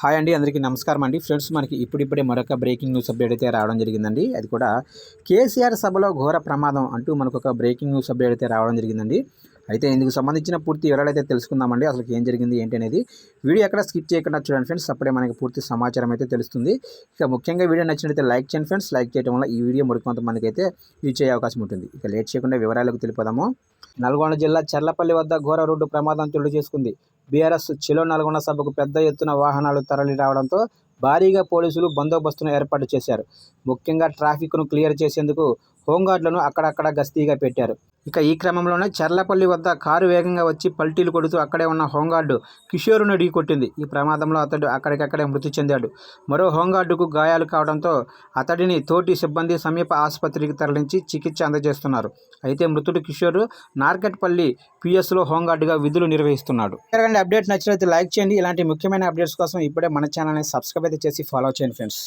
Hi అండి, అందరికీ నమస్కారం అండి. ఫ్రెండ్స్, మనకి ఇప్పుడిప్పుడే మరొక బ్రేకింగ్ న్యూస్ అప్డేట్ అయితే రావడం జరిగిందండి. అది కూడా కేసీఆర్ సభలో ఘోర ప్రమాదం అంటూ మనకొక బ్రేకింగ్ న్యూస్ అప్డేట్ అయితే రావడం జరిగిందండి. అయితే ఇందుకు సంబంధించిన పూర్తి వివరాలు అయితే తెలుసుకుందామండి. అసలు ఏం జరిగింది ఏంటి అనేది వీడియో ఎక్కడ స్కిప్ చేయకుండా చూడండి ఫ్రెండ్స్. అప్పుడే మనకి పూర్తి సమాచారం అయితే తెలుస్తుంది. ఇక ముఖ్యంగా వీడియో నచ్చినట్లయితే లైక్ చేయండి ఫ్రెండ్స్. లైక్ చేయడం వల్ల ఈ వీడియో మరికొంతమందికి అయితే రీచ్ అయ్యే అవకాశం ఉంటుంది. ఇక లేట్ చేయకుండా వివరాలకు తెలిపోదాము. నల్గొండ జిల్లా చర్లపల్లి వద్ద ఘోర రోడ్డు ప్రమాదం చోటు చేసుకుంది. బీఆర్ఎస్ చెలో నల్గొండ సభకు పెద్ద ఎత్తున వాహనాలు తరలి రావడంతో భారీగా పోలీసులు బందోబస్తును ఏర్పాటు చేశారు. ముఖ్యంగా ట్రాఫిక్ను క్లియర్ చేసేందుకు హోంగార్డులను అక్కడక్కడ గస్తీగా పెట్టారు. ఇక ఈ క్రమంలోనే చర్లపల్లి వద్ద కారు వేగంగా వచ్చి పల్టీలు కొడుతూ అక్కడే ఉన్న హోంగార్డు కిషోరును ఢీకొట్టింది. ఈ ప్రమాదంలో అతడు అక్కడికక్కడే మృతి చెందాడు. మరో హోంగార్డుకు గాయాలు కావడంతో అతడిని తోటి సిబ్బంది సమీప ఆసుపత్రికి తరలించి చికిత్స అందజేస్తున్నారు. అయితే మృతుడు కిషోర్ నార్కట్పల్లి పిఎస్లో హోంగార్డుగా విధులు నిర్వహిస్తున్నాడు. అప్డేట్ నచ్చినట్లయితే లైక్ చేయండి. ఇలాంటి ముఖ్యమైన అప్డేట్స్ కోసం ఇప్పుడే మన ఛానల్ని సబ్స్క్రైబ్ అయితే చేసి ఫాలో చేయండి ఫ్రెండ్స్.